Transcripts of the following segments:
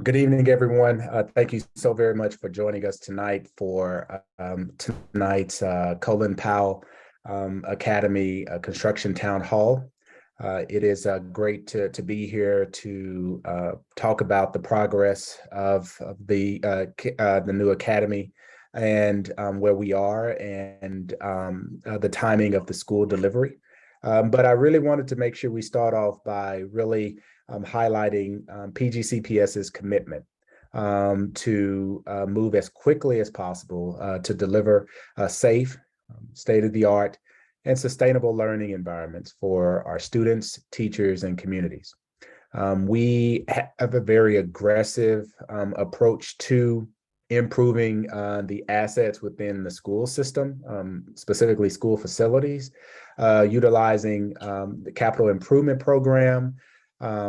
Good evening, everyone. Thank you so very much for joining us tonight for tonight's Colin Powell Academy Construction Town Hall. It is great to be here to talk about the progress of the new academy and where we are and the timing of the school delivery. But I really wanted to make sure we start off by really highlighting PGCPS's commitment to move as quickly as possible to deliver safe, state-of-the-art, and sustainable learning environments for our students, teachers, and communities. We have a very aggressive approach to improving the assets within the school system, specifically school facilities, utilizing the capital improvement program,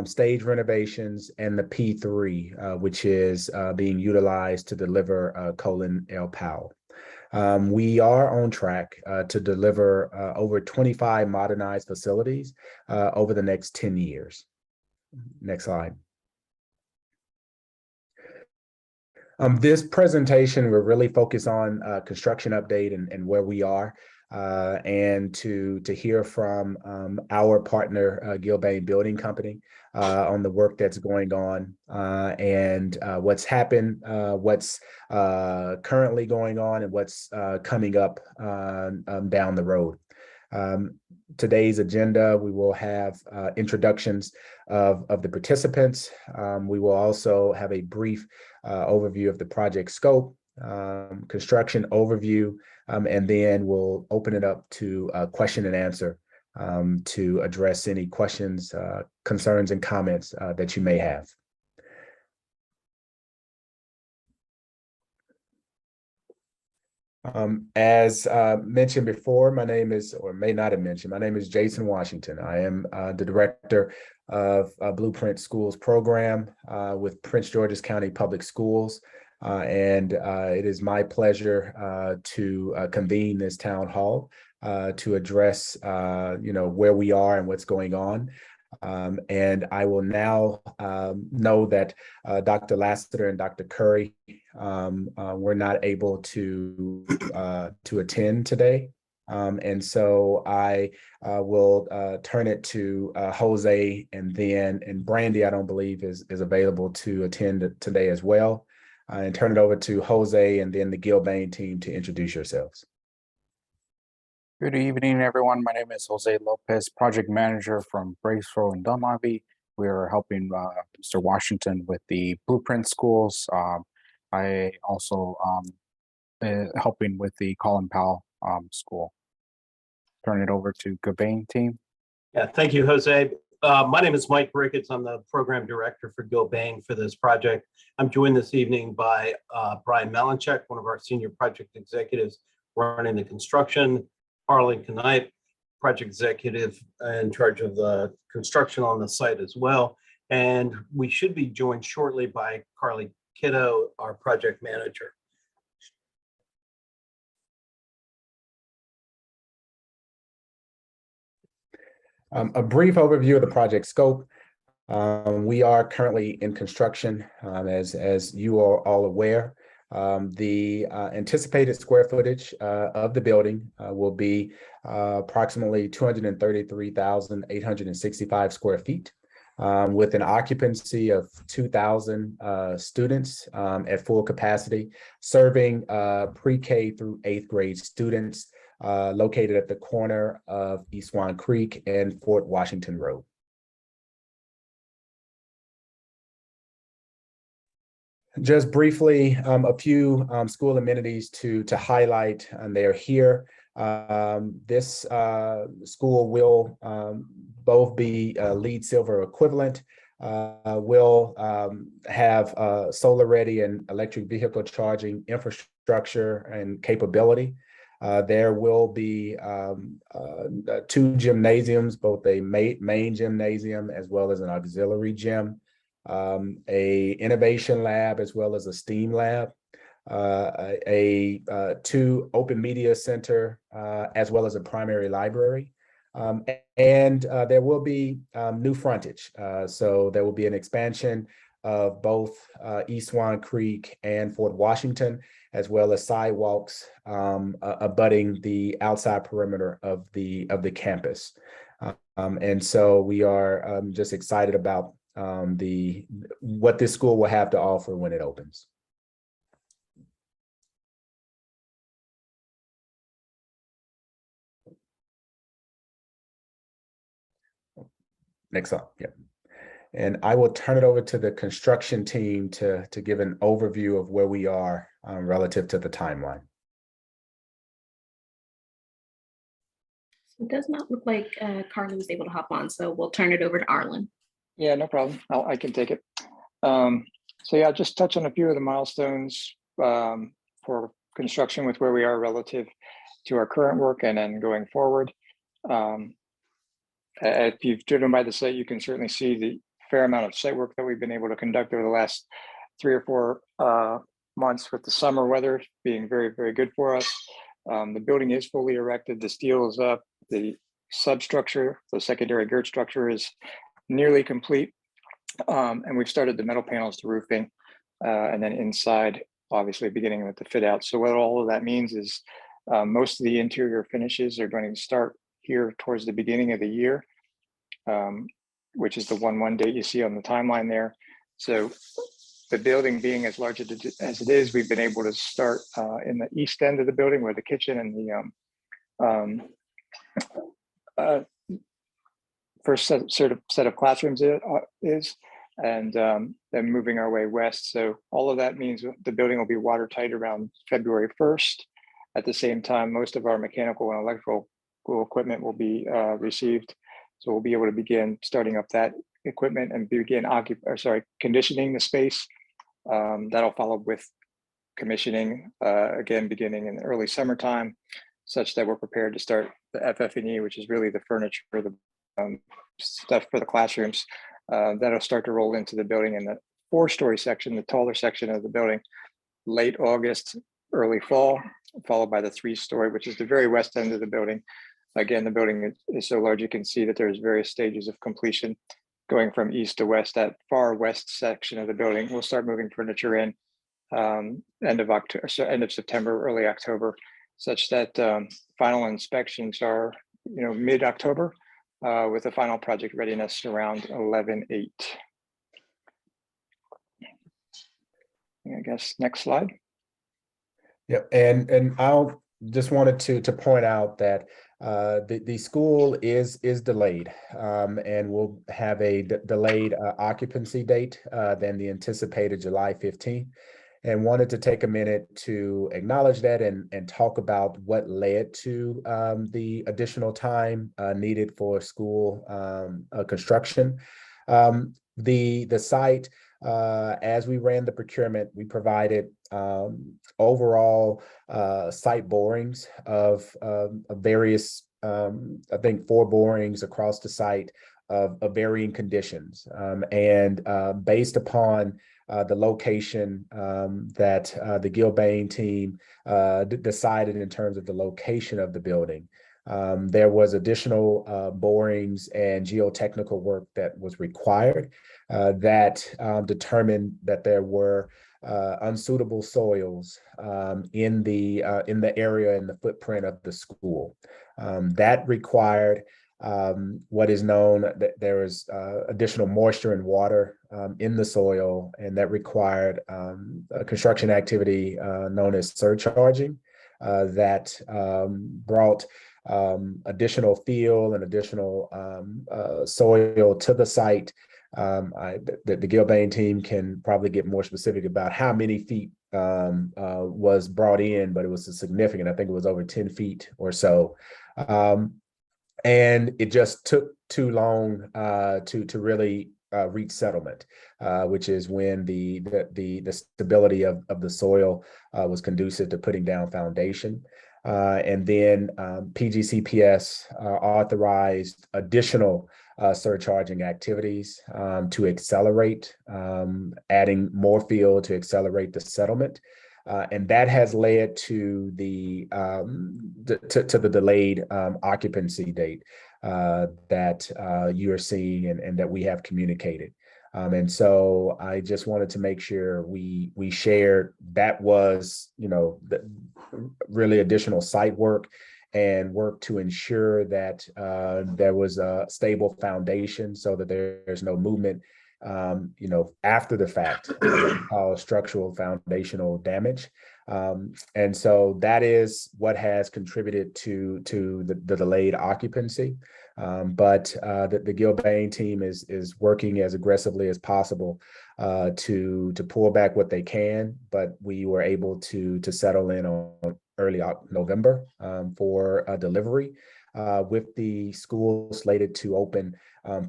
stage renovations, and the P3, which is being utilized to deliver Colin L. Powell. We are on track to deliver over 25 modernized facilities over the next 10 years. Next slide. This presentation will really focus on construction update and where we are, and to hear from our partner, Gilbane Building Company, on the work that's going on and what's happened, what's currently going on, and what's coming up down the road. Today's agenda, we will have introductions of the participants. We will also have a brief overview of the project scope, construction overview, and then we'll open it up to question and answer to address any questions, concerns, and comments that you may have. As mentioned before, my name is, or may not have mentioned, my name is Jason Washington. I am the director of Blueprint Schools program with Prince George's County Public Schools. And it is my pleasure to convene this town hall to address, where we are and what's going on. And I will now know that Dr. Lassiter and Dr. Curry were not able to attend today. And so I will turn it to Jose, and Brandy, I don't believe is available to attend today as well. And turn it over to Jose and then the Gilbane team to introduce yourselves. Good evening, everyone. My name is Jose Lopez, project manager from Braceboro and Dunlavy. We are helping Mr. Washington with the Blueprint Schools. I also helping with the Colin Powell School. Turn it over to Gilbane team. Yeah, thank you, Jose. My name is Mike Ricketts. I'm the program director for Gilbane for this project. I'm joined this evening by Brian Malinchek, one of our senior project executives running the construction, Harlan Knight, project executive in charge of the construction on the site as well. And we should be joined shortly by Carly Kiddo, our project manager. A brief overview of the project scope. We are currently in construction, as you are all aware. The anticipated square footage of the building will be approximately 233,865 square feet, with an occupancy of 2,000 students at full capacity, serving pre-K through 8th grade students located at the corner of East Swan Creek and Fort Washington Road. Just briefly, a few school amenities to highlight, and they're here. This school will both be LEED Silver equivalent, will have solar ready and electric vehicle charging infrastructure and capability. There will be 2 gymnasiums, both a main gymnasium as well as an auxiliary gym, a innovation lab as well as a STEAM lab, 2 open media center as well as a primary library, and there will be new frontage. So there will be an expansion of both East Swan Creek and Fort Washington, as well as sidewalks abutting the outside perimeter of the campus. And so we are just excited about what this school will have to offer when it opens. Next up, yeah. And I will turn it over to the construction team to give an overview of where we are relative to the timeline. It does not look like Carly was able to hop on, so we'll turn it over to Arlen. Yeah, no problem. I can take it. So yeah, I'll just touch on a few of the milestones for construction with where we are relative to our current work and then going forward. If you've driven by the site, you can certainly see the fair amount of site work that we've been able to conduct over the last 3 or 4 months, with the summer weather being very, very good for us. The building is fully erected. The steel is up. The substructure, the secondary girth structure, is nearly complete. And we've started the metal panels to roofing, and then inside, obviously beginning with the fit out. So what all of that means is most of the interior finishes are going to start here towards the beginning of the year, which is the 1/1 date you see on the timeline there. So the building being as large as it is, we've been able to start in the east end of the building where the kitchen and the first set of classrooms is, and then moving our way west. So all of that means the building will be watertight around February 1st. At the same time, most of our mechanical and electrical equipment will be received. So we'll be able to begin starting up that equipment and begin conditioning the space. That'll follow with commissioning, again, beginning in the early summertime, such that we're prepared to start the FF&E, which is really the furniture, the stuff for the classrooms. That'll start to roll into the building in the 4-story section, the taller section of the building, late August, early fall, followed by the 3-story, which is the very west end of the building. Again, the building is so large, you can see that there's various stages of completion going from east to west. That far west section of the building, we'll start moving furniture in end of October, so end of September, early October, such that final inspections are mid-October, with the final project readiness around 11/8. I guess next slide. Yep, and I'll just wanted to point out that the school is delayed, and will have a delayed occupancy date than the anticipated July 15th. And wanted to take a minute to acknowledge that and talk about what led to the additional time needed for school construction. The site, as we ran the procurement, we provided overall site borings of various, I think 4 borings across the site of varying conditions. And based upon the location that the Gilbane team decided in terms of the location of the building, there was additional borings and geotechnical work that was required that determined that there were unsuitable soils in the area and the footprint of the school. That required what is known that there is additional moisture and water in the soil, and that required a construction activity known as surcharging that brought additional fill and additional soil to the site. The Gilbane team can probably get more specific about how many feet was brought in, but it was a significant, I think it was over 10 feet or so. And it just took too long to really reach settlement, which is when the stability of the soil was conducive to putting down foundation. And then PGCPS authorized additional surcharging activities to accelerate, adding more field to accelerate the settlement. And that has led to the delayed occupancy date that you are seeing and that we have communicated. And so I just wanted to make sure we shared that was, really additional site work and work to ensure that there was a stable foundation so that there's no movement, after the fact, structural foundational damage. And so that is what has contributed to the delayed occupancy. But the Gilbane team is working as aggressively as possible to pull back what they can. But we were able to settle in on early November for a delivery, with the school slated to open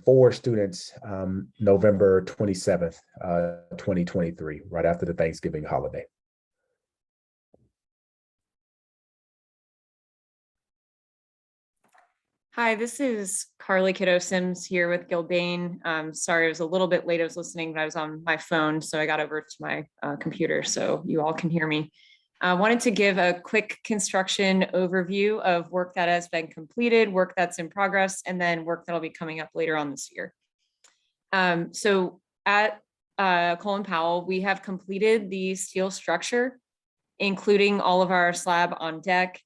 for students November 27th, 2023, right after the Thanksgiving holiday. Hi, this is Carly Kiddo Sims here with Gilbane. Sorry, I was a little bit late. I was listening, but I was on my phone, so I got over to my computer so you all can hear me. I wanted to give a quick construction overview of work that has been completed, work that's in progress, and then work that'll be coming up later on this year. So at Colin Powell, we have completed the steel structure, including all of our slab on deck.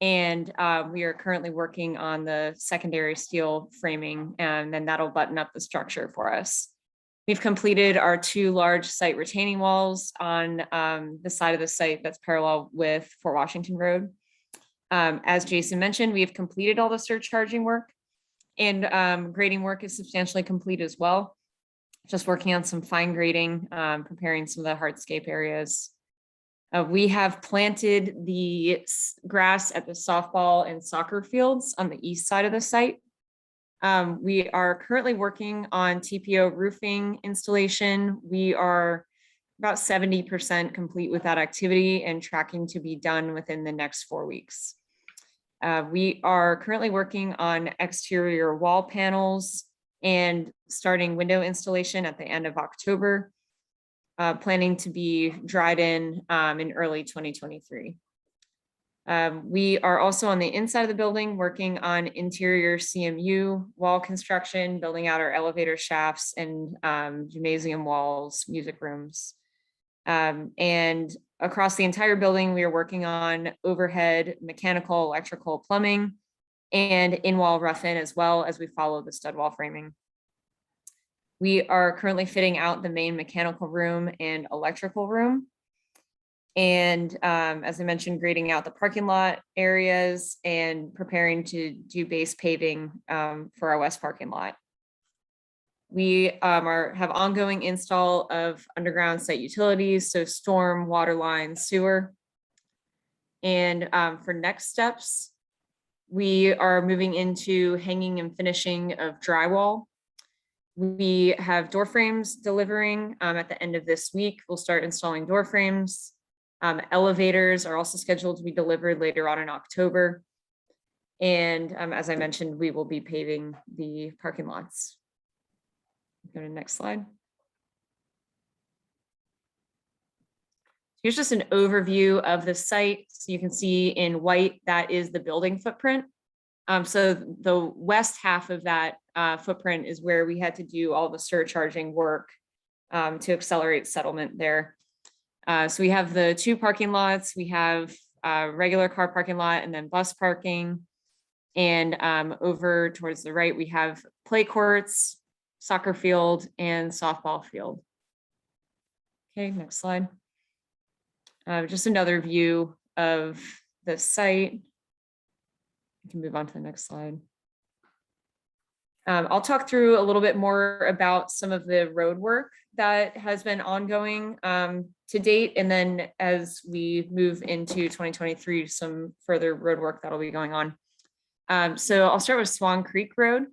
And we are currently working on the secondary steel framing, and then that'll button up the structure for us. We've completed our 2 large site retaining walls on the side of the site that's parallel with Fort Washington Road. As Jason mentioned, we have completed all the surcharging work, and grading work is substantially complete as well. Just working on some fine grading, preparing some of the hardscape areas. We have planted the grass at the softball and soccer fields on the east side of the site. We are currently working on TPO roofing installation. We are about 70% complete with that activity and tracking to be done within the next 4 weeks. We are currently working on exterior wall panels and starting window installation at the end of October. Planning to be dried in early 2023. We are also on the inside of the building working on interior CMU wall construction, building out our elevator shafts and gymnasium walls, music rooms. And across the entire building, we are working on overhead mechanical, electrical, plumbing, and in-wall rough-in as well as we follow the stud wall framing. We are currently fitting out the main mechanical room and electrical room. And as I mentioned, grading out the parking lot areas and preparing to do base paving for our west parking lot. We have ongoing install of underground site utilities, so storm, water lines, sewer. And for next steps, we are moving into hanging and finishing of drywall. We have door frames delivering at the end of this week. We'll start installing door frames. Elevators are also scheduled to be delivered later on in October. And as I mentioned, we will be paving the parking lots. Go to the next slide. Here's just an overview of the site. So you can see in white, that is the building footprint. So the west half of that footprint is where we had to do all the surcharging work to accelerate settlement there. So we have the 2 parking lots. We have a regular car parking lot and then bus parking. And over towards the right, we have play courts, soccer field, and softball field. Okay, next slide. Just another view of the site. We can move on to the next slide. I'll talk through a little bit more about some of the road work that has been ongoing to date. And then as we move into 2023, some further road work that'll be going on. So I'll start with Swan Creek Road.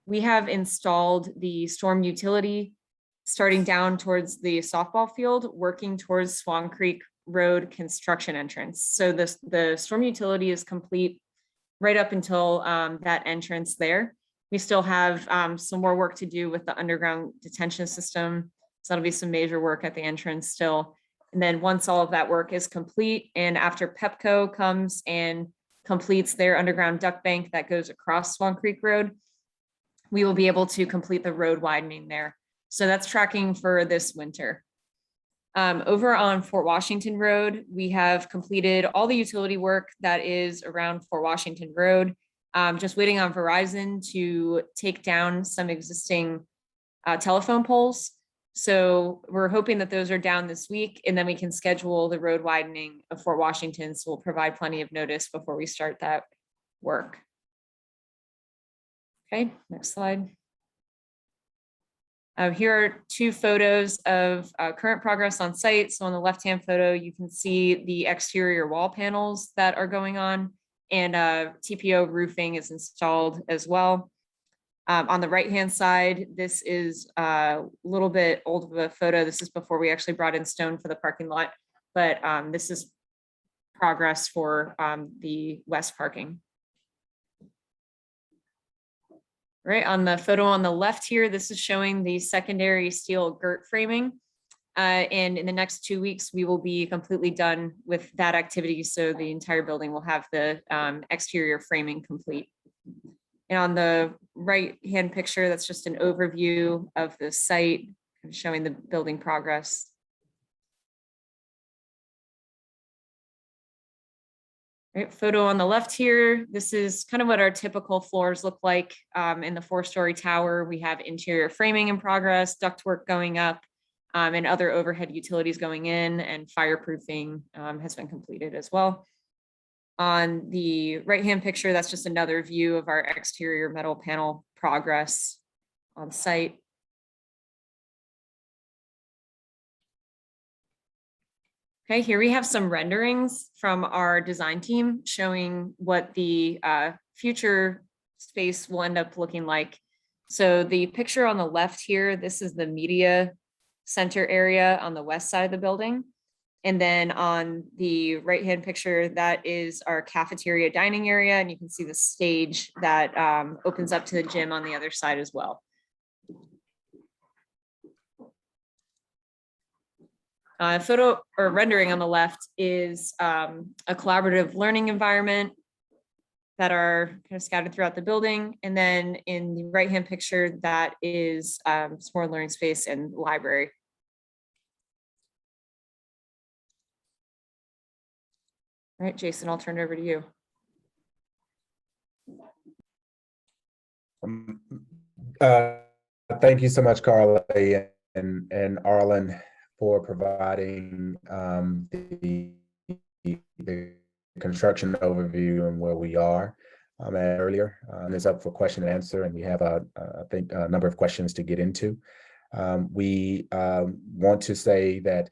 We have installed the storm utility starting down towards the softball field, working towards Swan Creek Road construction entrance. So the storm utility is complete right up until that entrance there. We still have some more work to do with the underground detention system. So that'll be some major work at the entrance still. And then once all of that work is complete, and after Pepco comes and completes their underground duct bank that goes across Swan Creek Road, we will be able to complete the road widening there. So that's tracking for this winter. Over on Fort Washington Road, we have completed all the utility work that is around Fort Washington Road. Just waiting on Verizon to take down some existing telephone poles. So we're hoping that those are down this week, and then we can schedule the road widening of Fort Washington. So we'll provide plenty of notice before we start that work. Okay, next slide. Here are two photos of current progress on site. So on the left-hand photo, you can see the exterior wall panels that are going on, and TPO roofing is installed as well. On the right-hand side, this is a little bit old of a photo. This is before we actually brought in stone for the parking lot, but this is progress for the west parking. Right, on the photo on the left here, this is showing the secondary steel girt framing. And in the next 2 weeks, we will be completely done with that activity. So the entire building will have the exterior framing complete. And on the right-hand picture, that's just an overview of the site, showing the building progress. Right, photo on the left here, this is kind of what our typical floors look like in the 4-story tower. We have interior framing in progress, ductwork going up, and other overhead utilities going in, and fireproofing has been completed as well. On the right-hand picture, that's just another view of our exterior metal panel progress on site. Okay, here we have some renderings from our design team showing what the future space will end up looking like. So the picture on the left here, this is the media center area on the west side of the building. And then on the right-hand picture, that is our cafeteria dining area. And you can see the stage that opens up to the gym on the other side as well. Photo or rendering on the left is a collaborative learning environment that are kind of scattered throughout the building. And then in the right-hand picture, that is some more learning space and library. All right, Jason, I'll turn it over to you. Thank you so much, Carla and Arlen, for providing the construction overview and where we are earlier. It's up for question and answer, and we have I think a number of questions to get into. We want to say that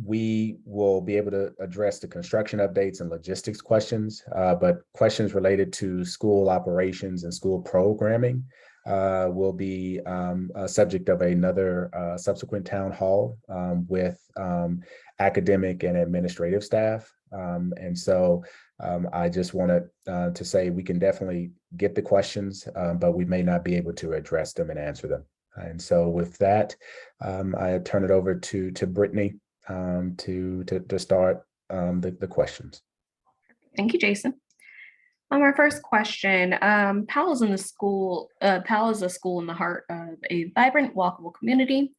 we will be able to address the construction updates and logistics questions, but questions related to school operations and school programming will be a subject of another subsequent town hall with academic and administrative staff. And so I just wanted to say we can definitely get the questions, but we may not be able to address them and answer them. And so with that, I turn it over to Brittany to start the questions. Thank you, Jason. Our first question, Powell is a school in the heart of a vibrant, walkable community.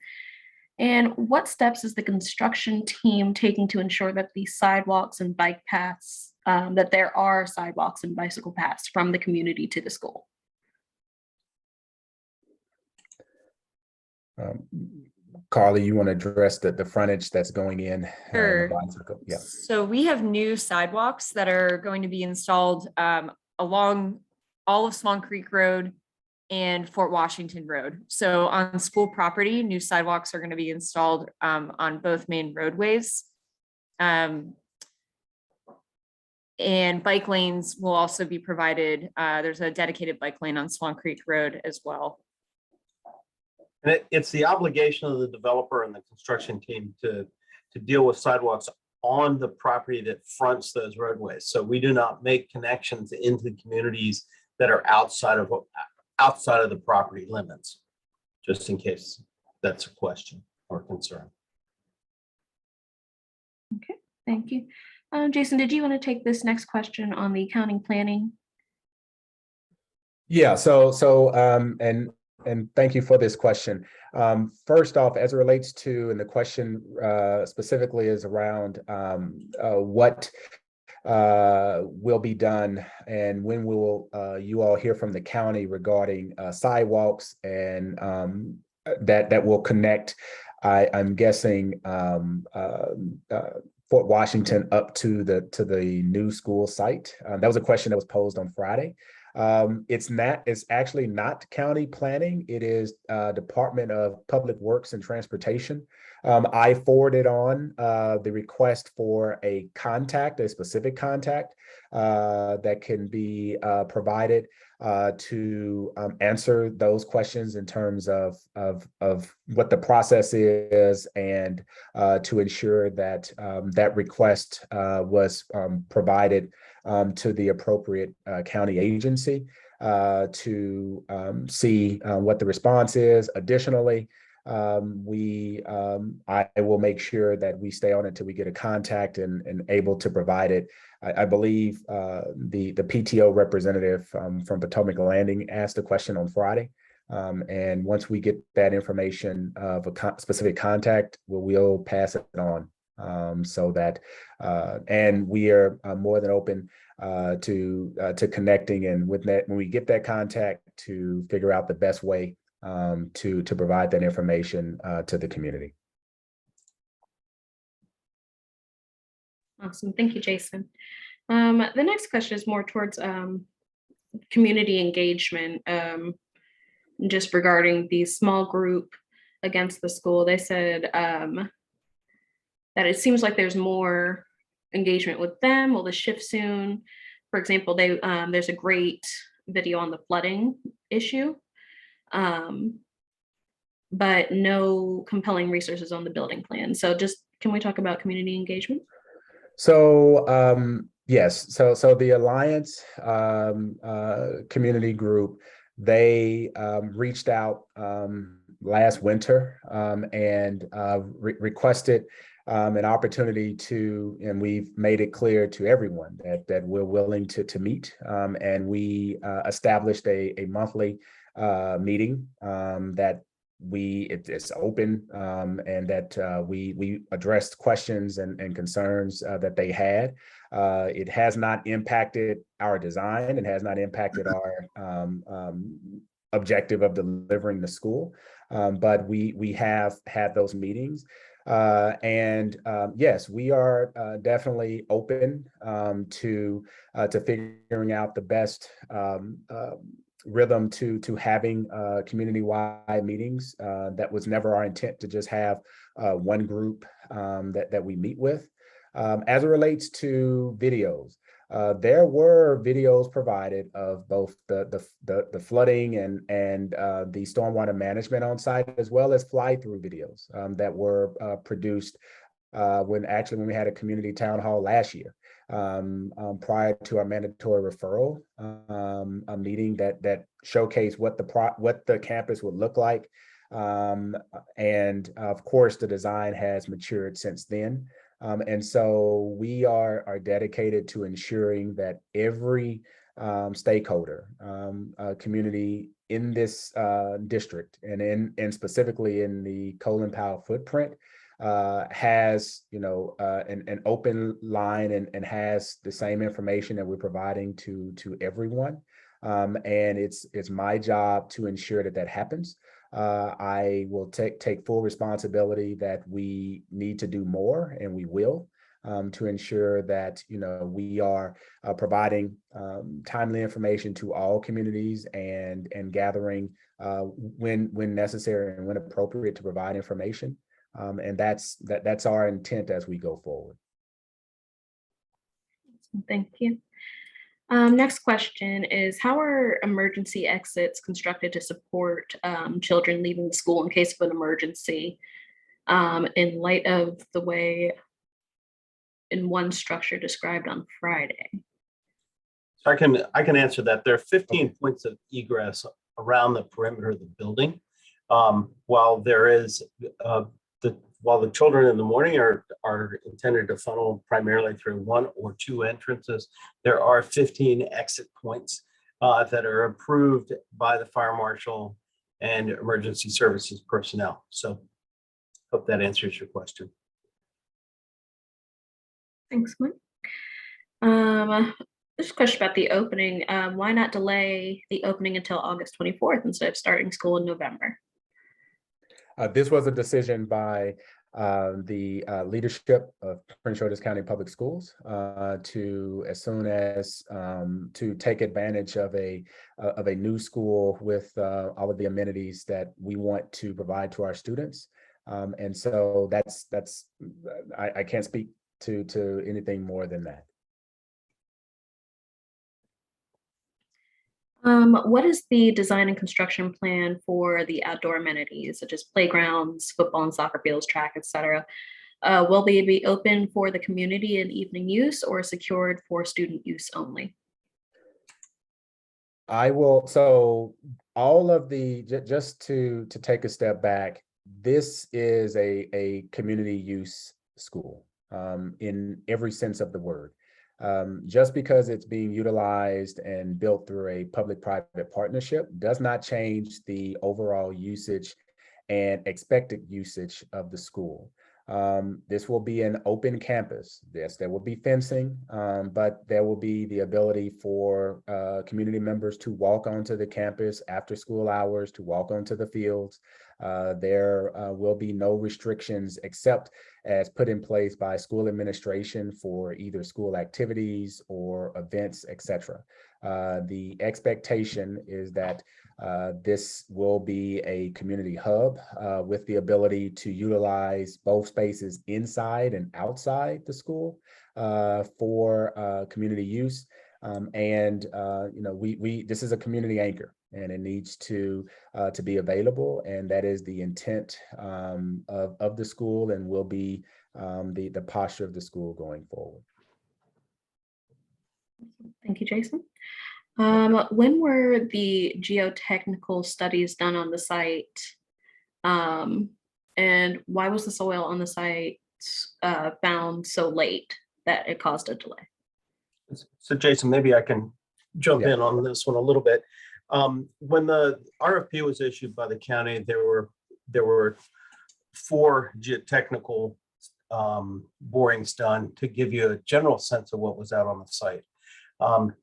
And what steps is the construction team taking to ensure that these sidewalks and bike paths, that there are sidewalks and bicycle paths from the community to the school? Carly, you want to address the frontage that's going in? Sure. Yeah. So we have new sidewalks that are going to be installed along all of Swan Creek Road and Fort Washington Road. So on school property, new sidewalks are going to be installed on both main roadways. And bike lanes will also be provided. There's a dedicated bike lane on Swan Creek Road as well. And it's the obligation of the developer and the construction team to deal with sidewalks on the property that fronts those roadways. So we do not make connections into communities that are outside of the property limits, just in case that's a question or concern. Okay, thank you. Jason, did you want to take this next question on the accounting planning? Yeah, and and thank you for this question. First off, as it relates to, and the question specifically is around what will be done and when will you all hear from the county regarding sidewalks and that will connect, I'm guessing, Fort Washington up to the new school site. That was a question that was posed on Friday. It's actually not county planning. It is Department of Public Works and Transportation. I forwarded on the request for a specific contact that can be provided to answer those questions in terms of what the process is, and to ensure that that request was provided to the appropriate county agency to see what the response is. Additionally, I will make sure that we stay on it until we get a contact and able to provide it. I believe the PTO representative from Potomac Landing asked a question on Friday. And once we get that information of a specific contact, we'll pass it on. So that, and we are more than open to connecting, and with that, when we get that contact, to figure out the best way to provide that information to the community. Awesome. Thank you, Jason. The next question is more towards community engagement, just regarding the small group against the school. They said that it seems like there's more engagement with them. Will this shift soon? For example, there's a great video on the flooding issue, but no compelling resources on the building plan. So just, can we talk about community engagement? So yes, so the Alliance community group, they reached out last winter and requested an opportunity to, and we've made it clear to everyone that we're willing to meet, and we established a monthly meeting that it's open, and that we addressed questions and concerns that they had. It has not impacted our design. It has not impacted our objective of delivering the school, but we have had those meetings. And yes, we are definitely open to figuring out the best rhythm to having community-wide meetings. That was never our intent, to just have one group that we meet with. As it relates to videos, there were videos provided of both the flooding and the stormwater management on site, as well as fly-through videos that were produced when we had a community town hall last year, prior to our mandatory referral a meeting that showcased what the campus would look like. And of course, the design has matured since then. And so we are dedicated to ensuring that every stakeholder, community in this district, and specifically in the Colin Powell footprint, has an open line and has the same information that we're providing to everyone. And it's my job to ensure that happens. I will take full responsibility that we need to do more, and we will, to ensure that we are providing timely information to all communities and gathering when necessary and when appropriate to provide information. And that's our intent as we go forward. Thank you. Next question is, how are emergency exits constructed to support children leaving the school in case of an emergency, in light of the way in one structure described on Friday? So I can answer that. There are 15 points of egress around the perimeter of the building. While the children in the morning are intended to funnel primarily through one or two entrances, there are 15 exit points that are approved by the fire marshal and emergency services personnel. So hope that answers your question. Thanks, Mike. Just a question about the opening. Why not delay the opening until August 24th instead of starting school in November? This was a decision by the leadership of Prince George's County Public Schools to, as soon as to take advantage of a new school with all of the amenities that we want to provide to our students. And so I can't speak to anything more than that. What is the design and construction plan for the outdoor amenities such as playgrounds, football and soccer fields, track, etc.? Will they be open for the community and evening use or secured for student use only? So all of just to take a step back, this is a community use school in every sense of the word. Just because it's being utilized and built through a public-private partnership does not change the overall usage and expected usage of the school. This will be an open campus. Yes, there will be fencing, but there will be the ability for community members to walk onto the campus after school hours, to walk onto the fields. There will be no restrictions except as put in place by school administration for either school activities or events, etc. The expectation is that this will be a community hub with the ability to utilize both spaces inside and outside the school for community use. This is a community anchor, and it needs to be available, and that is the intent of the school, and will be the posture of the school going forward. Thank you, Jason. When were the geotechnical studies done on the site? And why was the soil on the site found so late that it caused a delay? So Jason, maybe I can jump in on this one a little bit. When the RFP was issued by the county, there were 4 geotechnical borings done to give you a general sense of what was out on the site.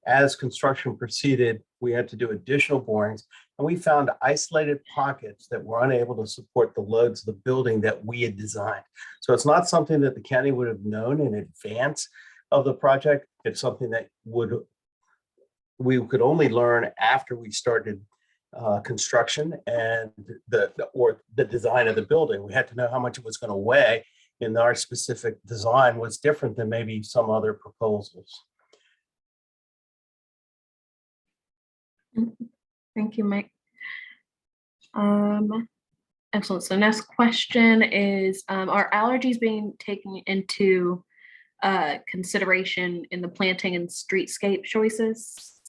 As construction proceeded, we had to do additional borings, and we found isolated pockets that were unable to support the loads of the building that we had designed. So it's not something that the county would have known in advance of the project. It's something that we could only learn after we started construction and the design of the building. We had to know how much it was going to weigh, and our specific design was different than maybe some other proposals. Thank you, Mike. Excellent. So next question is, are allergies being taken into consideration in the planting and streetscape choices?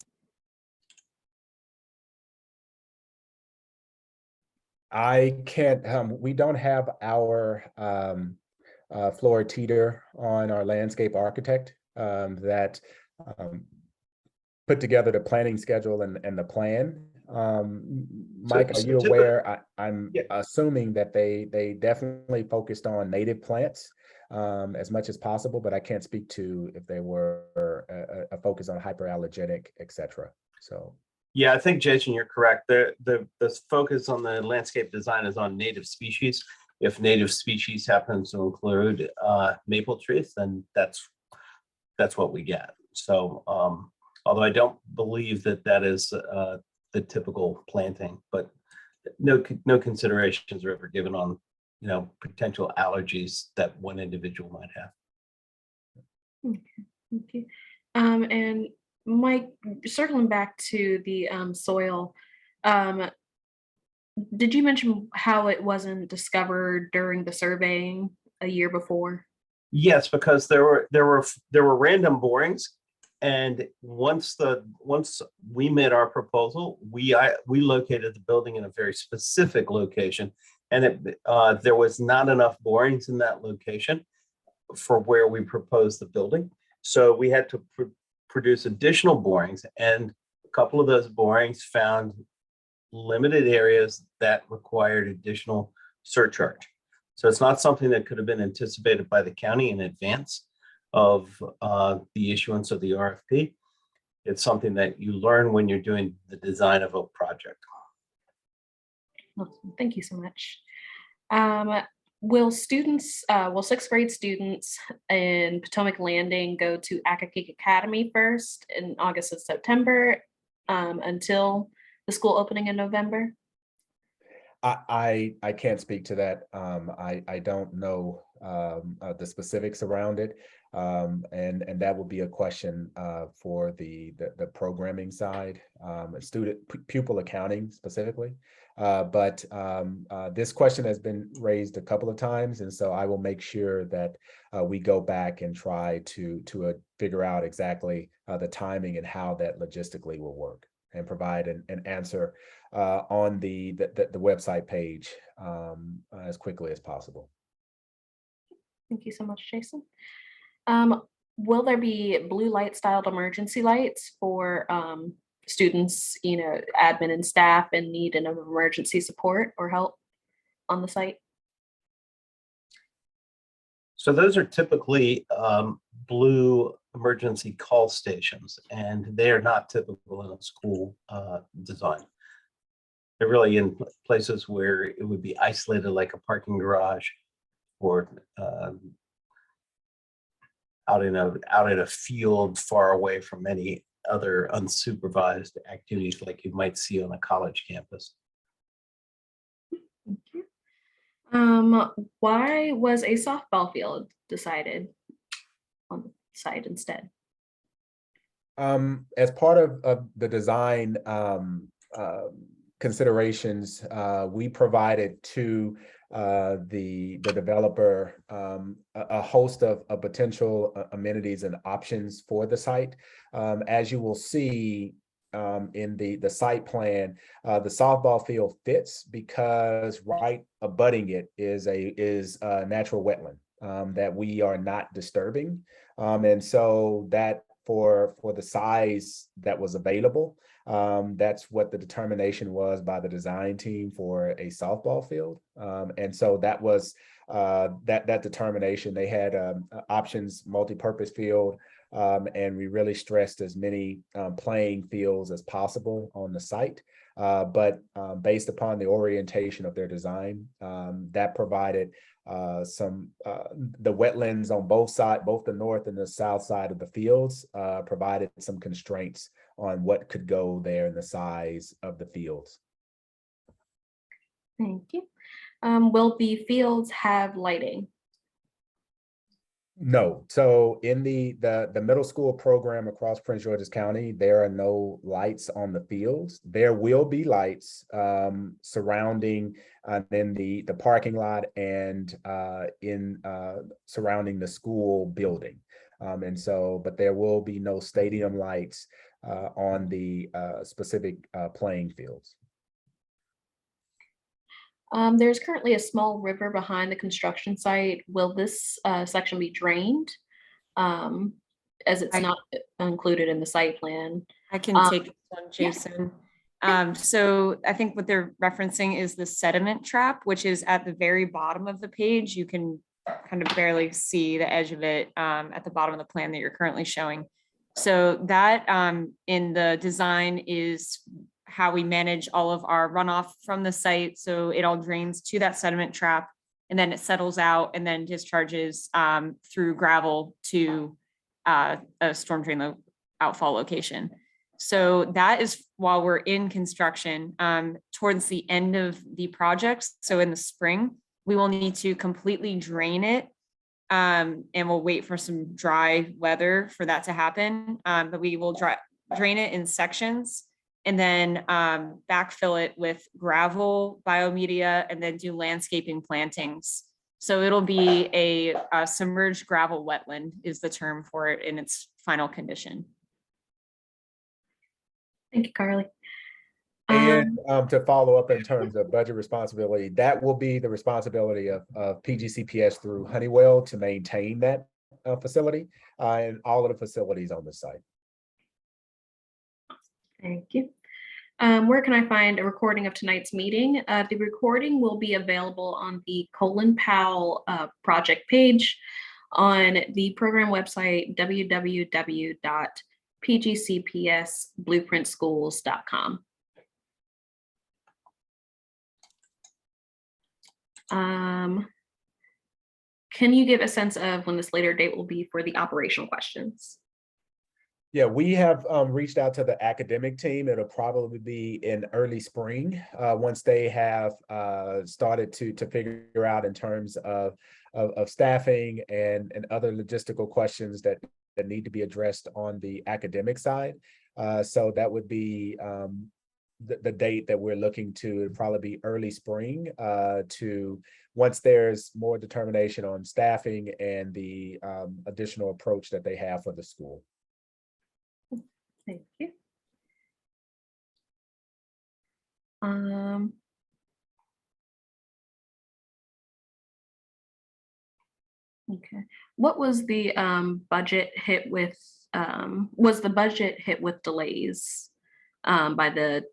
I can't, we don't have our Flora Teeter on our landscape architect that put together the planning schedule and the plan. Mike, are you aware? I'm assuming that they definitely focused on native plants as much as possible, but I can't speak to if they were a focus on hyperallergenic, etc. So. Yeah, I think, Jason, you're correct. The focus on the landscape design is on native species. If native species happens to include maple trees, then that's what we get. So although I don't believe that is the typical planting, but no considerations are ever given on potential allergies that one individual might have. Okay. And Mike, circling back to the soil, did you mention how it wasn't discovered during the surveying a year before? Yes, because there were random borings, and once we made our proposal, we located the building in a very specific location, and there was not enough borings in that location for where we proposed the building, so we had to produce additional borings, and a couple of those borings found limited areas that required additional surcharge. So it's not something that could have been anticipated by the county in advance of the issuance of the RFP. It's something that you learn when you're doing the design of a project. Awesome. Thank you so much. Will sixth grade students in Potomac Landing go to Accokeek Academy first in August and September until the school opening in November? I can't speak to that. I don't know the specifics around it. And that would be a question for the programming side, student pupil accounting specifically. But this question has been raised a couple of times, and so I will make sure that we go back and try to figure out exactly the timing and how that logistically will work, and provide an answer on the website page as quickly as possible. Thank you so much, Jason. Will there be blue light styled emergency lights for students, admin and staff in need of emergency support or help on the site? So those are typically blue emergency call stations, and they are not typical in a school design. They're really in places where it would be isolated, like a parking garage, or out in a field far away from any other unsupervised activities like you might see on a college campus. Thank you. Why was a softball field decided on the site instead? As part of the design considerations, we provided to the developer a host of potential amenities and options for the site. As you will see in the site plan, the softball field fits because right abutting it is a natural wetland that we are not disturbing, and so that for the size that was available, that's what the determination was by the design team for a softball field. And so that was that determination. They had options, multi-purpose field, and we really stressed as many playing fields as possible on the site. But based upon the orientation of their design, that provided the wetlands on both sides, both the north and the south side of the fields, provided some constraints on what could go there and the size of the fields. Thank you. Will the fields have lighting? No. So in the middle school program across Prince George's County, there are no lights on the fields. There will be lights surrounding in the parking lot and surrounding the school building. And so, but there will be no stadium lights on the specific playing fields. There's currently a small river behind the construction site. Will this section be drained? As it's not included in the site plan. I can take this one, Jason. So I think what they're referencing is the sediment trap, which is at the very bottom of the page. You can kind of barely see the edge of it at the bottom of the plan that you're currently showing. So that in the design is how we manage all of our runoff from the site. So it all drains to that sediment trap, and then it settles out and then discharges through gravel to a storm drain outfall location. So that is while we're in construction. Towards the end of the project, so in the spring, we will need to completely drain it, and we'll wait for some dry weather for that to happen. But we will drain it in sections, and then backfill it with gravel, biomedia, and then do landscaping plantings. So it'll be a submerged gravel wetland is the term for it in its final condition. Thank you, Carly. And to follow up in terms of budget responsibility, that will be the responsibility of PGCPS through Honeywell to maintain that facility and all of the facilities on the site. Thank you. Where can I find a recording of tonight's meeting? The recording will be available on the Colin Powell project page on the program website, www.pgcpsblueprintschools.com. Can you give a sense of when this later date will be for the operational questions? Yeah, we have reached out to the academic team. It'll probably be in early spring once they have started to figure out in terms of staffing and other logistical questions that need to be addressed on the academic side. So that would be the date that we're looking to. It'd probably be early spring to once there's more determination on staffing and the additional approach that they have for the school. Thank you. Okay. What was the budget hit with? Was the budget hit with delays by the?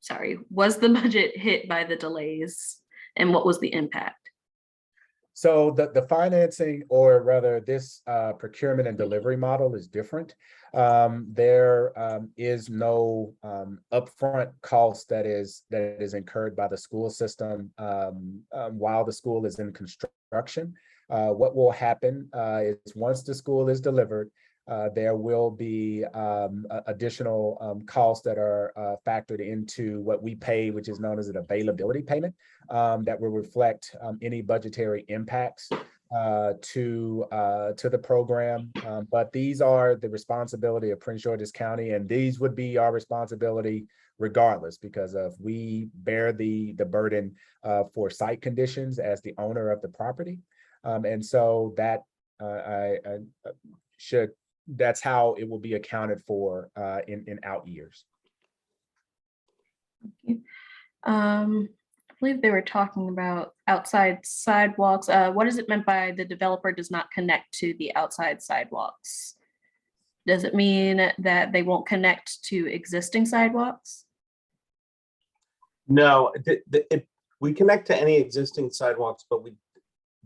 Sorry, was the budget hit by the delays, and what was the impact? So the financing, or rather this procurement and delivery model is different. There is no upfront cost that is incurred by the school system while the school is in construction. What will happen is once the school is delivered, there will be additional costs that are factored into what we pay, which is known as an availability payment, that will reflect any budgetary impacts to the program. But these are the responsibility of Prince George's County, and these would be our responsibility regardless, because of we bear the burden for site conditions as the owner of the property. And so that that's how it will be accounted for in out years. I believe they were talking about outside sidewalks. What is it meant by the developer does not connect to the outside sidewalks? Does it mean that they won't connect to existing sidewalks? No, we connect to any existing sidewalks, but we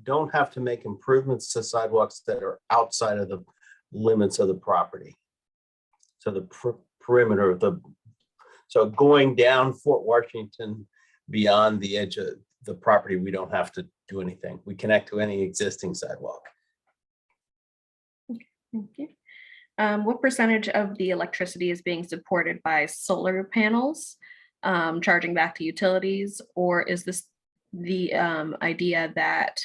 don't have to make improvements to sidewalks that are outside of the limits of the property. So the perimeter of so going down Fort Washington beyond the edge of the property, we don't have to do anything. We connect to any existing sidewalk. Okay, thank you. What percentage of the electricity is being supported by solar panels, charging back to utilities, or is this the idea that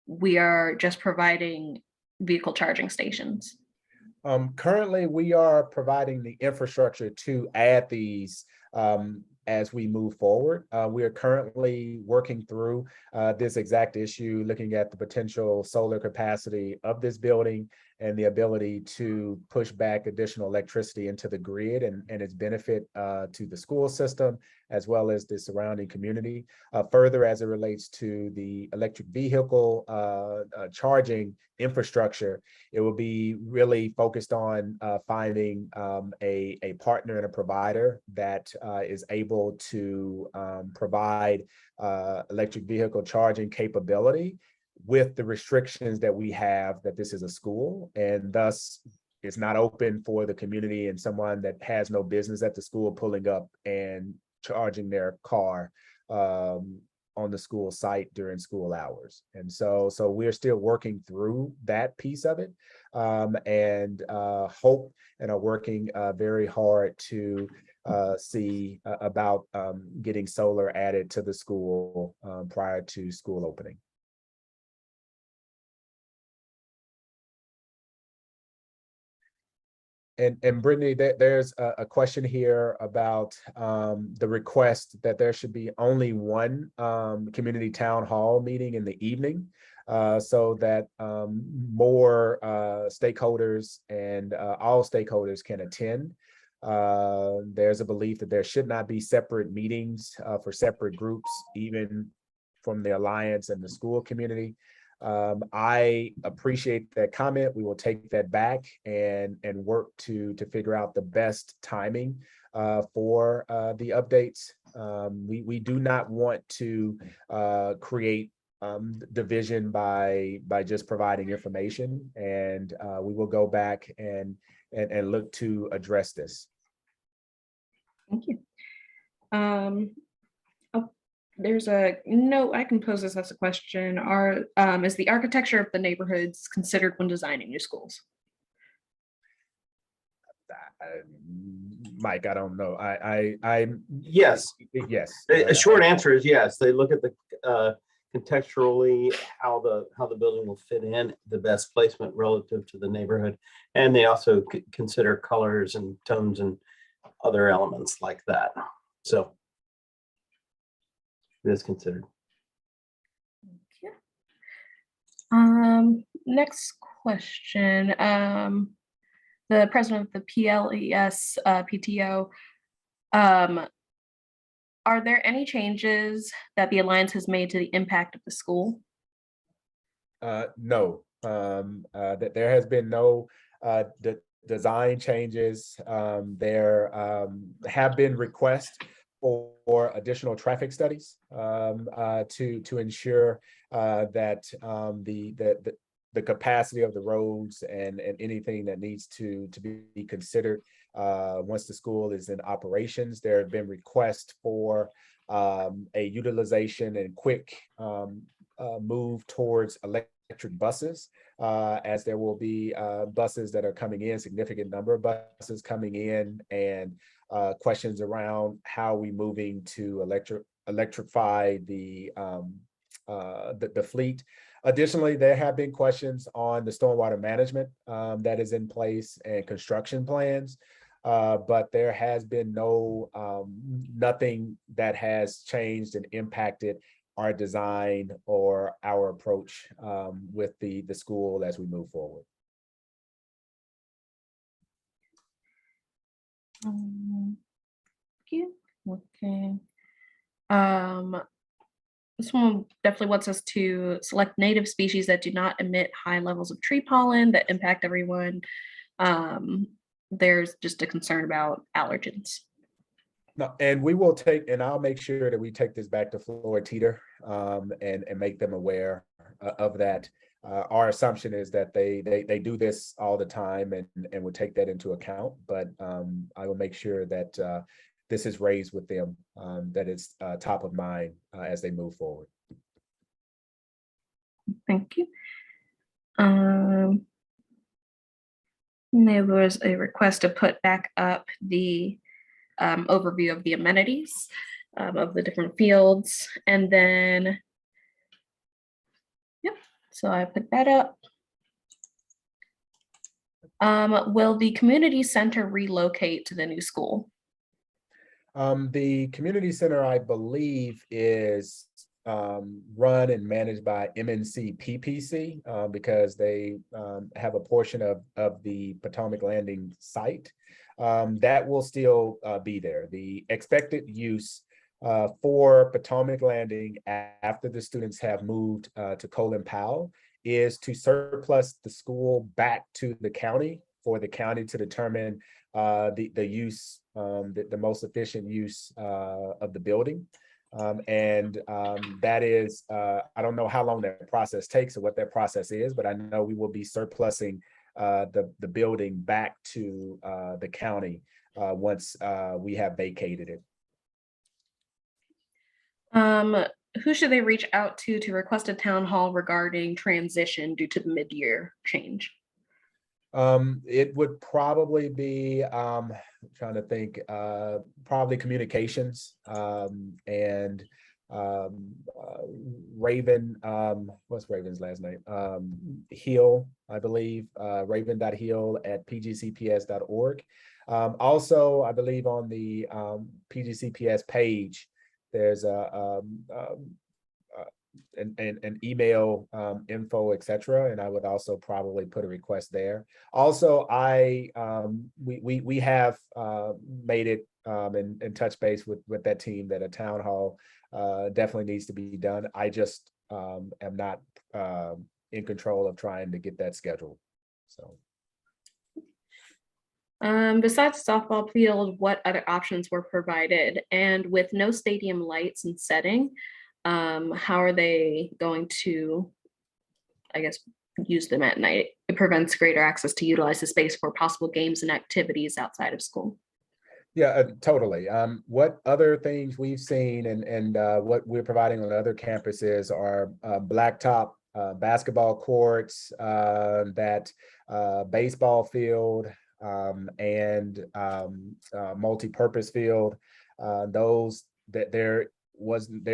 we are just providing vehicle charging stations? Currently, we are providing the infrastructure to add these as we move forward. We are currently working through this exact issue, looking at the potential solar capacity of this building and the ability to push back additional electricity into the grid and its benefit to the school system, as well as the surrounding community. Further, as it relates to the electric vehicle charging infrastructure, it will be really focused on finding a partner and a provider that is able to provide electric vehicle charging capability with the restrictions that we have, that this is a school, and thus it's not open for the community and someone that has no business at the school pulling up and charging their car on the school site during school hours. And so we're still working through that piece of it, and hope and are working very hard to see about getting solar added to the school prior to school opening. And Brittany, there's a question here about the request that there should be only one community town hall meeting in the evening, so that more stakeholders and all stakeholders can attend. There's a belief that there should not be separate meetings for separate groups, even from the Alliance and the school community. I appreciate that comment. We will take that back and work to figure out the best timing for the updates. We do not want to create division by just providing information, and we will go back and look to address this. Thank you. There's a note, I can pose this as a question. Is the architecture of the neighborhoods considered when designing new schools? Mike, I don't know. Yes, Yes. a short answer is yes. They look at the contextually how the building will fit in, the best placement relative to the neighborhood, and they also consider colors and tones and other elements like that. So it is considered. Thank you. Next question. The president of the PLES PTO. Are there any changes that the Alliance has made to the impact of the school? No, that there has been no design changes. There have been requests for additional traffic studies to ensure that the capacity of the roads and anything that needs to be considered once the school is in operations. There have been requests for a utilization and quick move towards electric buses, as there will be buses that are coming in, significant number of buses coming in, and questions around how we moving to electrify the fleet. Additionally, there have been questions on the stormwater management that is in place and construction plans, but there has been nothing that has changed and impacted our design or our approach with the school as we move forward. Thank you. Okay. This one definitely wants us to select native species that do not emit high levels of tree pollen that impact everyone. There's just a concern about allergens. No, and we will take, and I'll make sure that we take this back to Florida Teeter and make them aware of that. Our assumption is that they do this all the time and would take that into account, but I will make sure that this is raised with them, that it's top of mind as they move forward. Thank you. There was a request to put back up the overview of the amenities of the different fields, and then, yep, so I put that up. Will the community center relocate to the new school? The community center, I believe, is run and managed by MNC PPC because they have a portion of the Potomac Landing site that will still be there. The expected use for Potomac Landing after the students have moved to Colin Powell is to surplus the school back to the county for the county to determine the use, the most efficient use of the building. That is, I don't know how long that process takes or what that process is, but I know we will be surplusing the building back to the county once we have vacated it. Who should they reach out to request a town hall regarding transition due to the mid-year change? It would probably be, trying to think, probably communications and Raven, what's Raven's last name? Hill, I believe, raven.hill@pgcps.org. Also, I believe on the PGCPS page, there's an email info, etc. And I would also probably put a request there. Also, we have made it and touch base with that team that a town hall definitely needs to be done. I just am not in control of trying to get that scheduled. So. Besides the softball field, what other options were provided? And with no stadium lights and setting, how are they going to, I guess, use them at night? It prevents greater access to utilize the space for possible games and activities outside of school. Yeah, totally. What other things we've seen and what we're providing on other campuses are blacktop basketball courts, that baseball field, and multi-purpose field. Those that there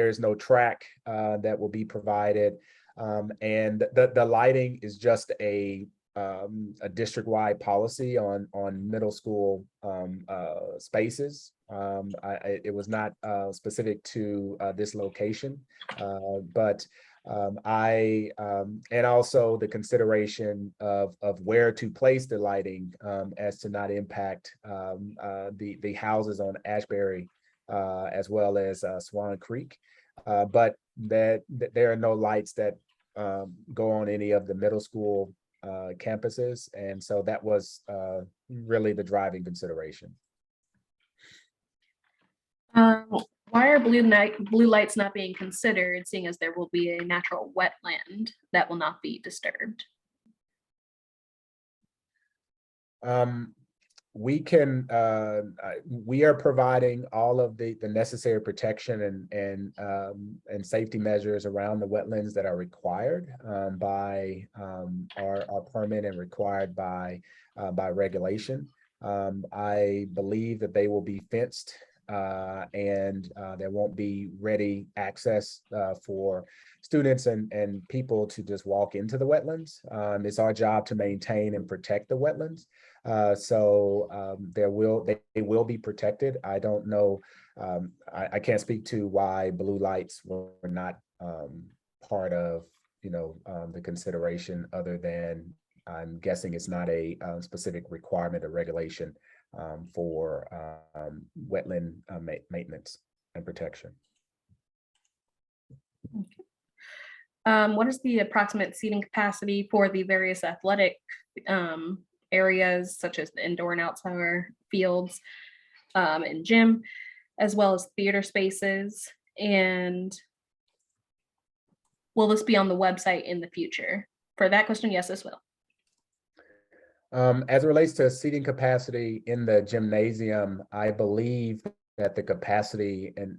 is no track that will be provided, and the lighting is just a district-wide policy on middle school spaces. It was not specific to this location, but and also the consideration of where to place the lighting as to not impact the houses on Ashbury as well as Swan Creek, but that there are no lights that go on any of the middle school campuses, and so that was really the driving consideration. Why are blue lights not being considered, seeing as there will be a natural wetland that will not be disturbed? We are providing all of the necessary protection and safety measures around the wetlands that are required by our permit and required by regulation. I believe that they will be fenced and there won't be ready access for students and people to just walk into the wetlands. It's our job to maintain and protect the wetlands. So they will be protected. I don't know. I can't speak to why blue lights were not part of the consideration, other than I'm guessing it's not a specific requirement or regulation for wetland maintenance and protection. Okay. What is the approximate seating capacity for the various athletic areas, such as the indoor and outdoor fields and gym, as well as theater spaces? And will this be on the website in the future? For that question, yes, this will. As it relates to seating capacity in the gymnasium, I believe that the capacity, and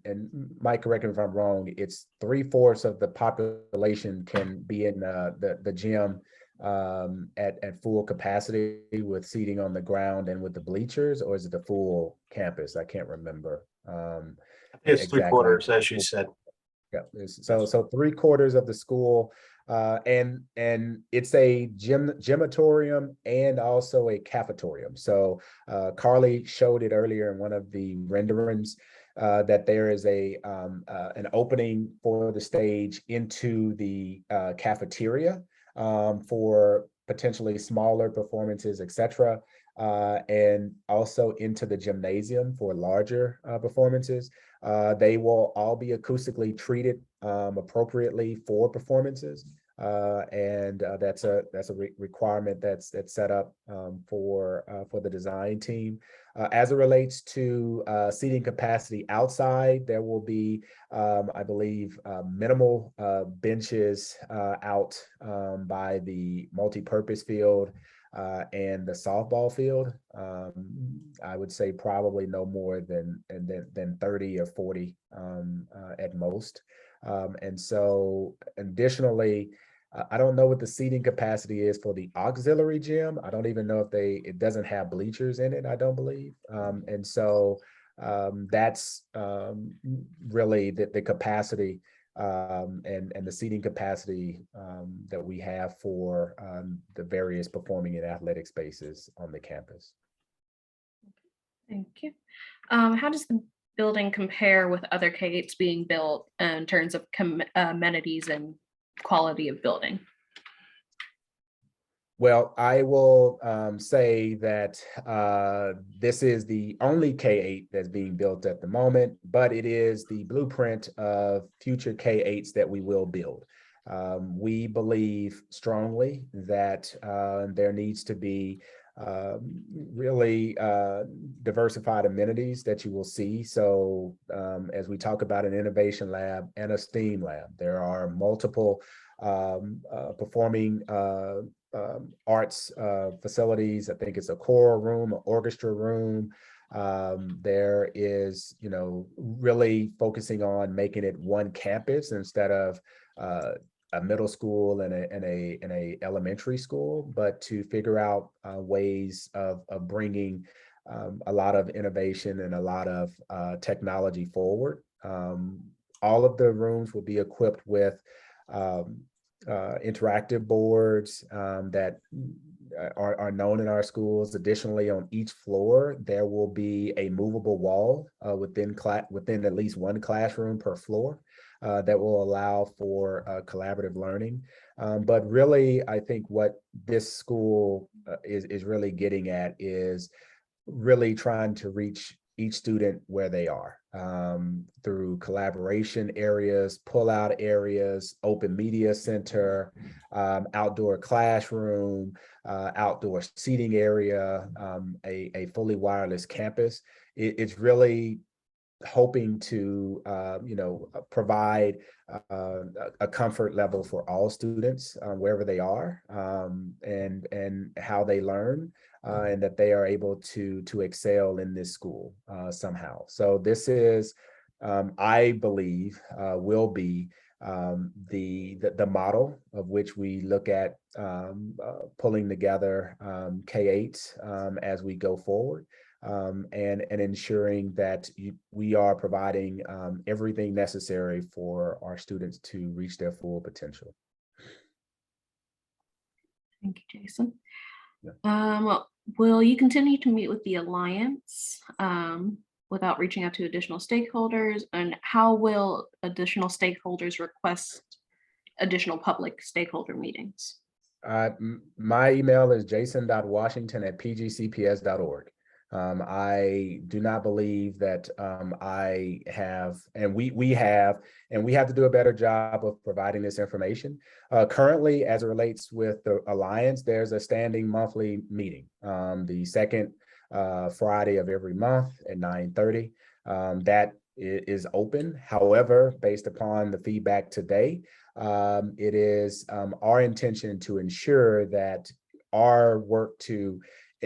Mike, correct me if I'm wrong, it's 3/4 of the population can be in the gym at full capacity with seating on the ground and with the bleachers, or is it the full campus? I can't remember. It's exactly. 3/4, as you said. Yeah, so 3/4 of the school, and it's a gymatorium and also a cafetorium. So Carly showed it earlier in one of the renderings that there is an opening for the stage into the cafeteria for potentially smaller performances, etc., and also into the gymnasium for larger performances. They will all be acoustically treated appropriately for performances, and that's a requirement that's set up for the design team. As it relates to seating capacity outside, there will be, I believe, minimal benches out by the multi-purpose field and the softball field. I would say probably no more than 30 or 40 at most. And so additionally, I don't know what the seating capacity is for the auxiliary gym. I don't even know if it doesn't have bleachers in it, I don't believe. And so that's really the capacity and the seating capacity that we have for the various performing and athletic spaces on the campus. Thank you. How does the building compare with other K-8s being built in terms of amenities and quality of building? Well, I will say that this is the only K-8 that's being built at the moment, but it is the blueprint of future K-8s that we will build. We believe strongly that there needs to be really diversified amenities that you will see. So as we talk about an innovation lab and a STEAM lab, there are multiple performing arts facilities. I think it's a choral room, an orchestra room. There is, really focusing on making it one campus instead of a middle school and a elementary school, but to figure out ways of bringing a lot of innovation and a lot of technology forward. All of the rooms will be equipped with interactive boards that are known in our schools. Additionally, on each floor, there will be a movable wall within at least one classroom per floor that will allow for collaborative learning. But really, I think what this school is really getting at is really trying to reach each student where they are through collaboration areas, pull-out areas, open media center, outdoor classroom, outdoor seating area, a fully wireless campus. It's really hoping to provide a comfort level for all students wherever they are, and how they learn, and that they are able to excel in this school somehow. So this is, I believe, will be the model of which we look at pulling together K-8 as we go forward. And ensuring that we are providing everything necessary for our students to reach their full potential. Thank you, Jason. Yeah. Will you continue to meet with the Alliance without reaching out to additional stakeholders? And how will additional stakeholders request additional public stakeholder meetings? My email is jason.washington@pgcps.org. I do not believe that I have, and we have to do a better job of providing this information. Currently, as it relates with the Alliance, there's a standing monthly meeting, the second Friday of every month at 9:30. That is open. However, based upon the feedback today, it is our intention to ensure that our work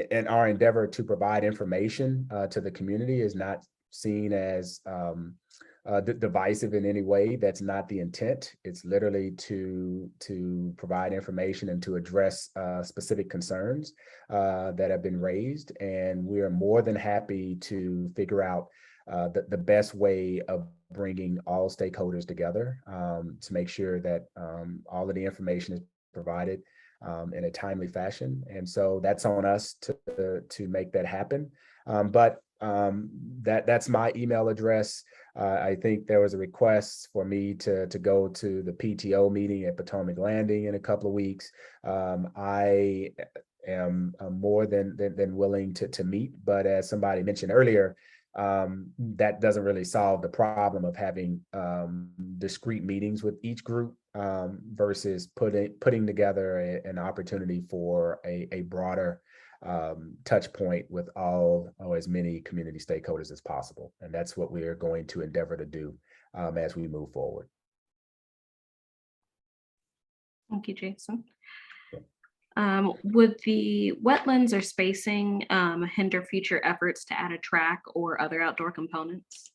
and our endeavor to provide information to the community is not seen as divisive in any way. That's not the intent. It's literally to provide information and to address specific concerns that have been raised. And we are more than happy to figure out the best way of bringing all stakeholders together to make sure that all of the information is provided in a timely fashion. And so that's on us to make that happen. But that's my email address. I think there was a request for me to go to the PTO meeting at Potomac Landing in a couple of weeks. I am more than willing to meet, but as somebody mentioned earlier, that doesn't really solve the problem of having discrete meetings with each group versus putting together an opportunity for a broader touch point with all or as many community stakeholders as possible. And that's what we are going to endeavor to do as we move forward. Thank you, Jason. Would the wetlands or spacing hinder future efforts to add a track or other outdoor components?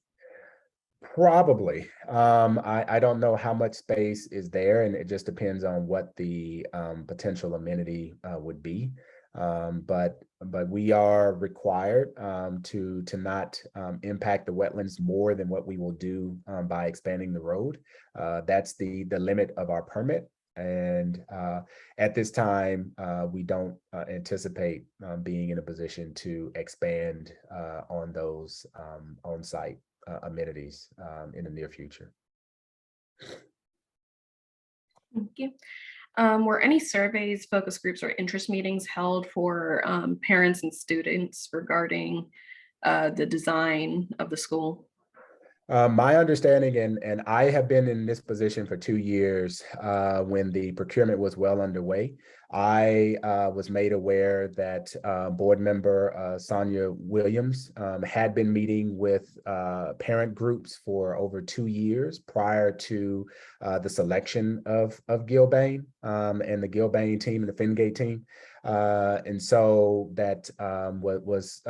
Probably. I don't know how much space is there, and it just depends on what the potential amenity would be. But we are required to not impact the wetlands more than what we will do by expanding the road. That's the limit of our permit. And at this time, we don't anticipate being in a position to expand on those on-site amenities in the near future. Thank you. Were any surveys, focus groups, or interest meetings held for parents and students regarding the design of the school? My understanding, and I have been in this position for 2 years when the procurement was well underway. I was made aware that board member Sonia Williams had been meeting with parent groups for over 2 years prior to the selection of Gilbane and the Gilbane team and the Fingate team. And so that was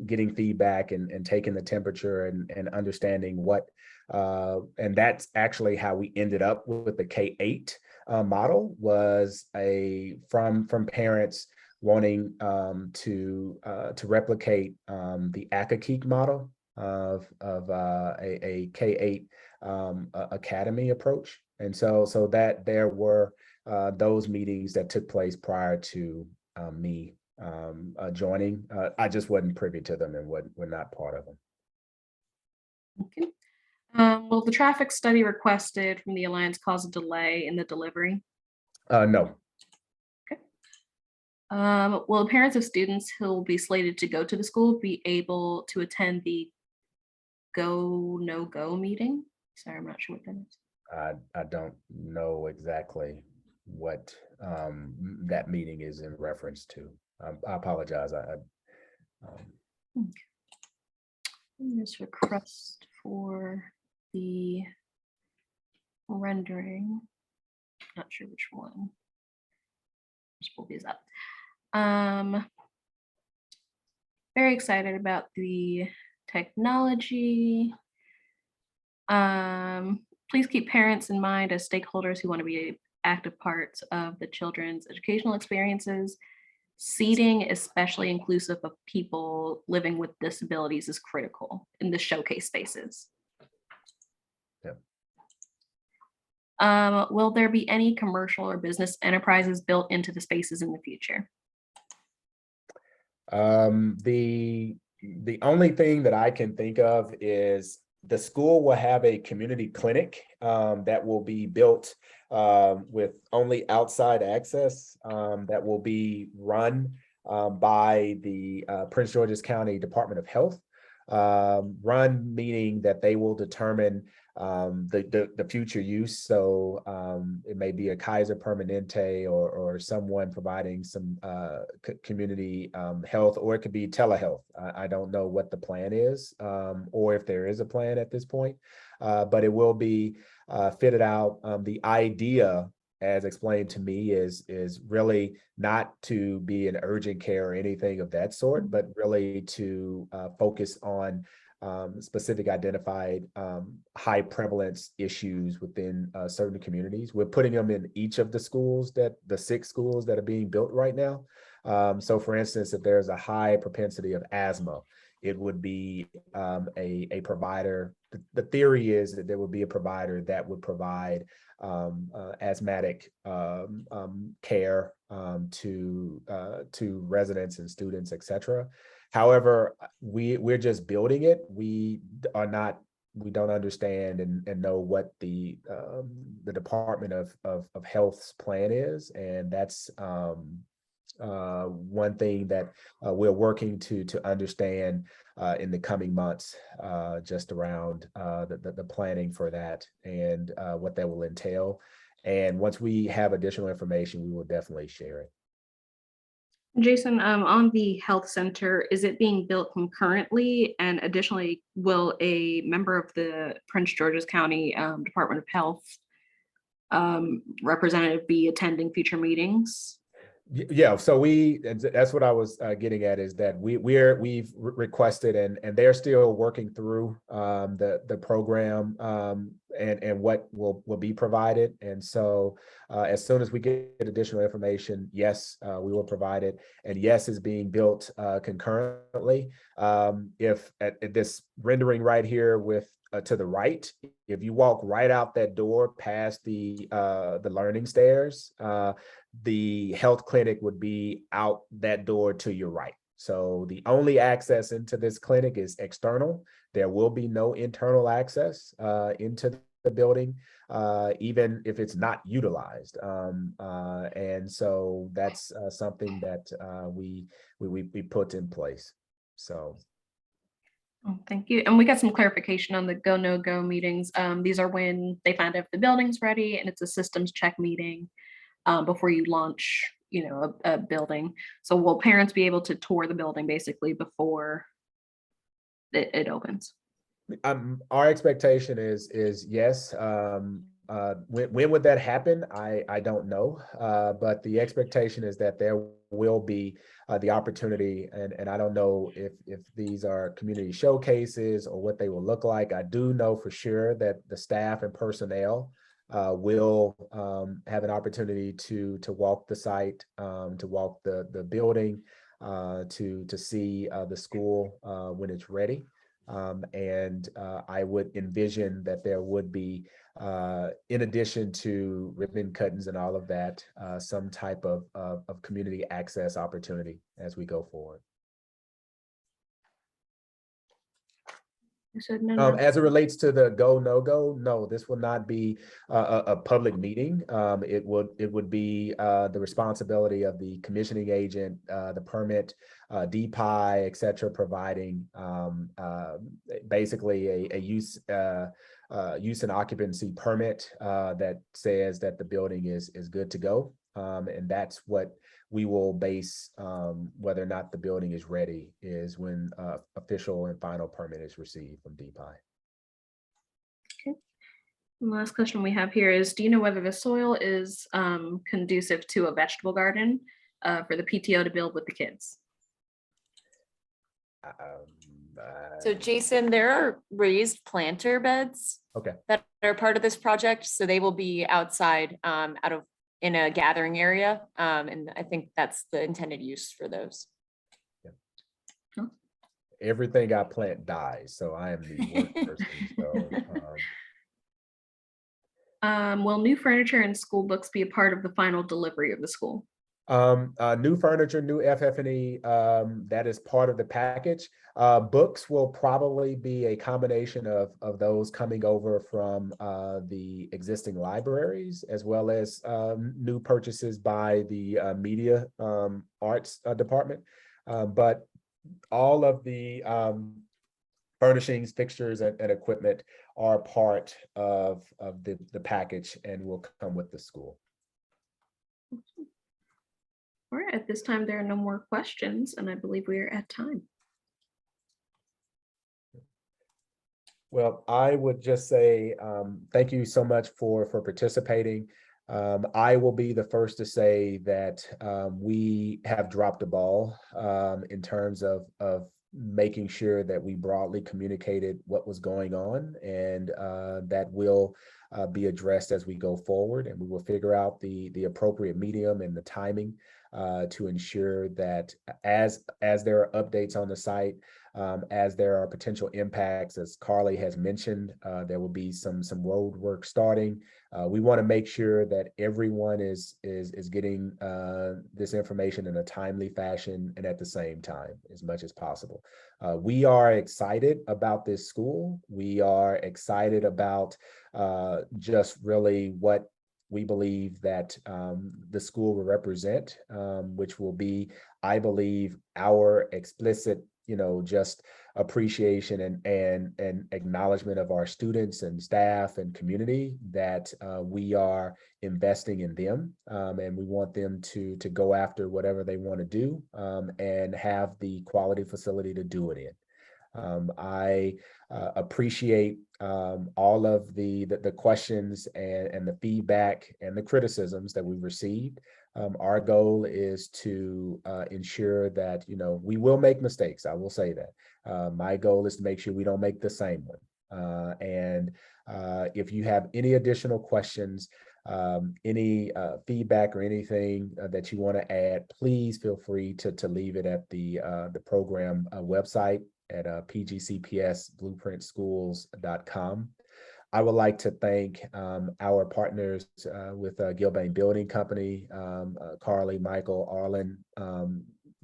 getting feedback and taking the temperature and understanding what, and that's actually how we ended up with the K-8 model, was from parents wanting to replicate the Akakeek model of a K-8 academy approach. And so that there were those meetings that took place prior to me joining. I just wasn't privy to them and were not part of them. Okay. Will the traffic study requested from the Alliance cause a delay in the delivery? No. Will the parents of students who will be slated to go to the school be able to attend the go, no go meeting? Sorry, I'm not sure what that is. I don't know exactly what that meeting is in reference to. I apologize. This request for the rendering. Not sure which one. Just pull these up. Very excited about the technology. Please keep parents in mind as stakeholders who want to be active parts of the children's educational experiences. Seating, especially inclusive of people living with disabilities, is critical in the showcase spaces. Yep. Will there be any commercial or business enterprises built into the spaces in the future? The only thing that I can think of is the school will have a community clinic that will be built with only outside access that will be run by the Prince George's County Department of Health. Run meaning that they will determine the future use. So it may be a Kaiser Permanente or someone providing some community health, or it could be telehealth. I don't know what the plan is or if there is a plan at this point, but it will be fitted out. The idea, as explained to me, is really not to be an urgent care or anything of that sort, but really to focus on specific identified high prevalence issues within certain communities. We're putting them in each of the schools, the 6 schools that are being built right now. So for instance, if there's a high propensity of asthma, it would be a provider. The theory is that there would be a provider that would provide asthmatic care to residents and students, et cetera. However, we're just building it. We don't understand and know what the Department of Health's plan is, and that's one thing that we're working to understand in the coming months, just around the planning for that and what that will entail. And once we have additional information, we will definitely share it. Jason, on the health center, is it being built concurrently? And additionally, will a member of the Prince George's County Department of Health representative be attending future meetings? Yeah, so that's what I was getting at, is that we've requested and they're still working through the program and what will be provided. And so as soon as we get additional information, yes, we will provide it. And yes, is being built concurrently. If at this rendering right here with to the right, if you walk right out that door past the learning stairs, the health clinic would be out that door to your right. So the only access into this clinic is external. There will be no internal access into the building, even if it's not utilized. And so that's something that we put in place. So. Oh, thank you. And we got some clarification on the go, no go meetings. These are when they find out if the building's ready, and it's a systems check meeting before you launch, a building. So will parents be able to tour the building basically before it opens? Our expectation is yes. When would that happen? I don't know. But the expectation is that there will be the opportunity, and I don't know if these are community showcases or what they will look like. I do know for sure that the staff and personnel will have an opportunity to walk the site, to walk the building, to see the school when it's ready. I would envision that there would be, in addition to ribbon cuttings and all of that, some type of community access opportunity as we go forward. You said no. As it relates to the go, no go, no, this will not be a public meeting. It would be the responsibility of the commissioning agent, the permit, DPI, et cetera, providing basically a use and occupancy permit that says that the building is good to go. And that's what we will base whether or not the building is ready, is when official and final permit is received from DPI. Okay. And the last question we have here is, do you know whether the soil is conducive to a vegetable garden for the PTO to build with the kids? So Jason, there are raised planter beds Okay. that are part of this project. So they will be outside in a gathering area. And I think that's the intended use for those. Everything I plant dies, so I am the worst person. So, Will new furniture and school books be a part of the final delivery of the school? New furniture, new FF&E, that is part of the package. Books will probably be a combination of those coming over from the existing libraries, as well as new purchases by the media arts department. But all of the furnishings, fixtures, and equipment are part of the package and will come with the school. All right, at this time, there are no more questions, and I believe we are at time. Well, I would just say thank you so much for participating. I will be the first to say that we have dropped the ball in terms of making sure that we broadly communicated what was going on, and that will be addressed as we go forward, and we will figure out the appropriate medium and the timing to ensure that as there are updates on the site, as there are potential impacts, as Carly has mentioned, there will be some road work starting. We want to make sure that everyone is getting this information in a timely fashion and at the same time as much as possible. We are excited about this school. We are excited about just really what we believe that the school will represent, which will be, I believe, our explicit, just appreciation and acknowledgement of our students and staff and community, that we are investing in them, and we want them to go after whatever they want to do, and have the quality facility to do it in. I appreciate all of the questions and the feedback and the criticisms that we've received. Our goal is to ensure that, we will make mistakes. I will say that. My goal is to make sure we don't make the same one. And if you have any additional questions, any feedback or anything that you want to add, please feel free to leave it at the program website at pgcpsblueprintschools.com. I would like to thank our partners with Gilbane Building Company, Carly, Michael, Arlen,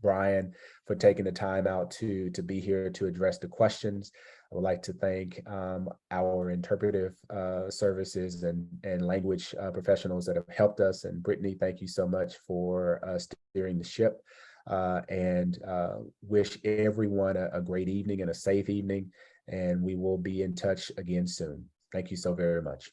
Brian, for taking the time out to be here to address the questions. I would like to thank our interpretive services and language professionals that have helped us. And Brittany, thank you so much for steering the ship. and wish everyone a great evening and a safe evening. And we will be in touch again soon. Thank you so very much.